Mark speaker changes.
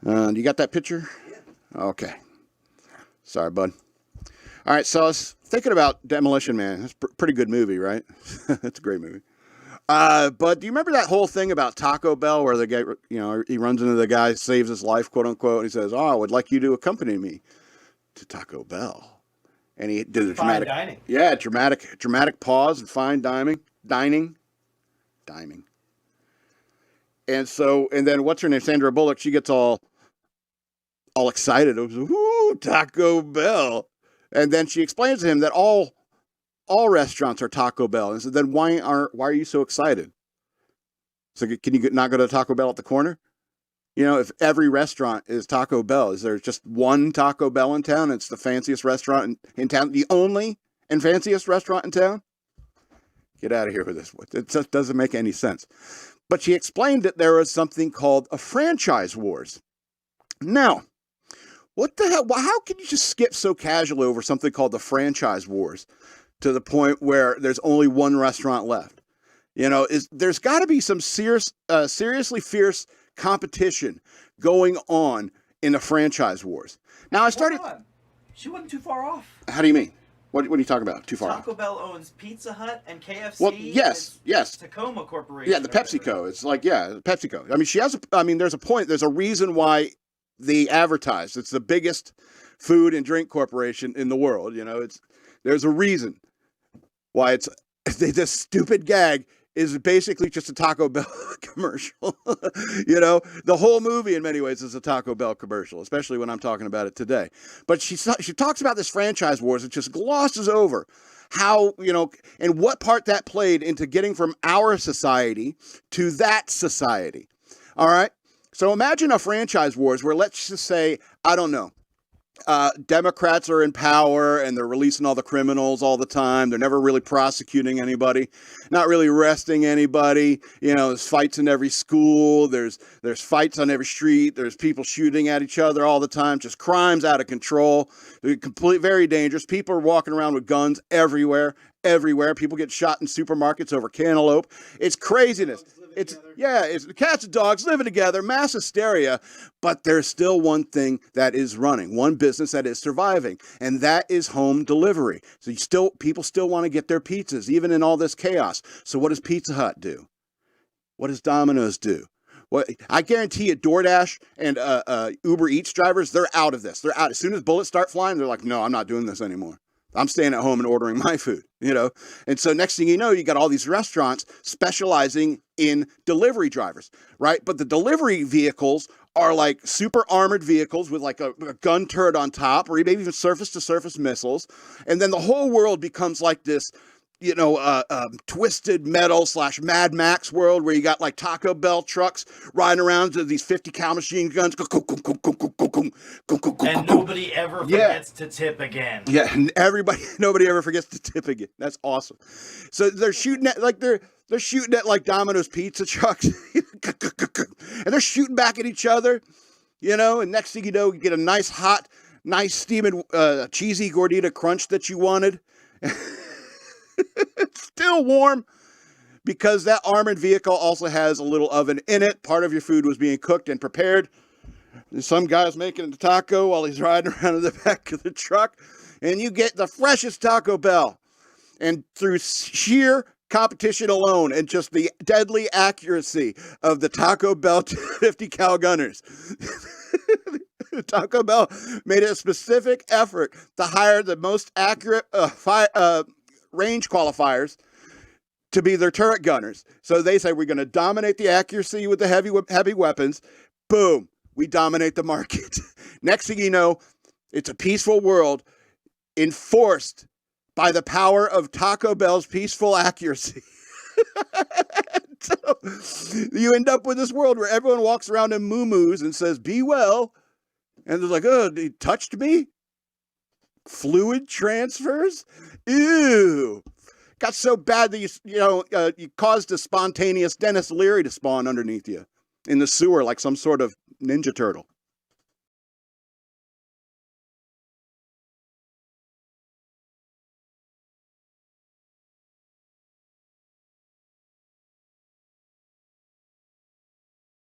Speaker 1: You got that picture? Okay. Sorry, bud. All right, so I was thinking about Demolition Man. It's a pretty good movie, right? It's a great movie. But do you remember that whole thing about Taco Bell where the guy, he runs into the guy, saves his life, quote unquote, and he says, "Oh, I would like you to accompany me to Taco Bell." And he did a dramatic,
Speaker 2: fine dining.
Speaker 1: Yeah, dramatic pause and fine dining. And then what's her name, Sandra Bullock? She gets all excited. It was, "Woo, Taco Bell!" And then she explains to him that all restaurants are Taco Bell. And so then why are you so excited? So can you not go to Taco Bell at the corner? If every restaurant is Taco Bell, is there just one Taco Bell in town? It's the fanciest restaurant in town, the only and fanciest restaurant in town? Get out of here with this. It just doesn't make any sense. But she explained that there was something called a franchise wars. Now, what the hell? How can you just skip so casually over something called the franchise wars to the point where there's only one restaurant left? There's got to be some seriously fierce competition going on in the franchise wars. Now, I started.
Speaker 2: Hold on. She wasn't too far off.
Speaker 1: How do you mean? What are you talking about? Too far off?
Speaker 2: Taco Bell owns Pizza Hut and KFC.
Speaker 1: Well, yes.
Speaker 2: Tacoma Corporation.
Speaker 1: Yeah, the PepsiCo. It's like, PepsiCo. I mean, there's a point. There's a reason why they advertise. It's the biggest food and drink corporation in the world. There's a reason why it's this stupid gag is basically just a Taco Bell commercial. The whole movie in many ways is a Taco Bell commercial, especially when I'm talking about it today. But she talks about this franchise wars. It just glosses over how, and what part that played into getting from our society to that society. All right. So imagine a franchise wars where, let's just say, I don't know, Democrats are in power and they're releasing all the criminals all the time. They're never really prosecuting anybody, not really arresting anybody. There's fights in every school. There's fights on every street. There's people shooting at each other all the time. Just crimes out of control. They're very dangerous. People are walking around with guns everywhere. People get shot in supermarkets over cantaloupe. It's craziness. It's cats and dogs living together, mass hysteria, but there's still one thing that is running, one business that is surviving, and that is home delivery. So people still want to get their pizzas, even in all this chaos. So what does Pizza Hut do? What does Domino's do? Well, I guarantee you, DoorDash and Uber Eats drivers, they're out of this. They're out. As soon as bullets start flying, they're like, no, I'm not doing this anymore. I'm staying at home and ordering my food, And so next thing you know, you got all these restaurants specializing in delivery drivers, right? But the delivery vehicles are like super armored vehicles with like a gun turret on top, or maybe even surface-to-surface missiles. And then the whole world becomes like this, twisted metal / Mad Max world where you got like Taco Bell trucks riding around with these 50 cal machine guns.
Speaker 2: And nobody ever forgets to tip again.
Speaker 1: Yeah, and nobody ever forgets to tip again. That's awesome. So they're shooting at like Domino's pizza trucks. And they're shooting back at each other, and next thing you know, you get a nice steaming cheesy gordita crunch that you wanted. It's still warm because that armored vehicle also has a little oven in it. Part of your food was being cooked and prepared. Some guy's making a taco while he's riding around in the back of the truck, and you get the freshest Taco Bell. And through sheer competition alone and just the deadly accuracy of the Taco Bell 50 cal gunners, Taco Bell made a specific effort to hire the most accurate range qualifiers to be their turret gunners. So they say, we're going to dominate the accuracy with the heavy weapons. Boom. We dominate the market. Next thing you know, it's a peaceful world enforced by the power of Taco Bell's peaceful accuracy. So you end up with this world where everyone walks around in muumuus and says, be well. And they're like, oh, he touched me? Fluid transfers? Ew. Got so bad that you caused a spontaneous Dennis Leary to spawn underneath you in the sewer like some sort of Ninja Turtle.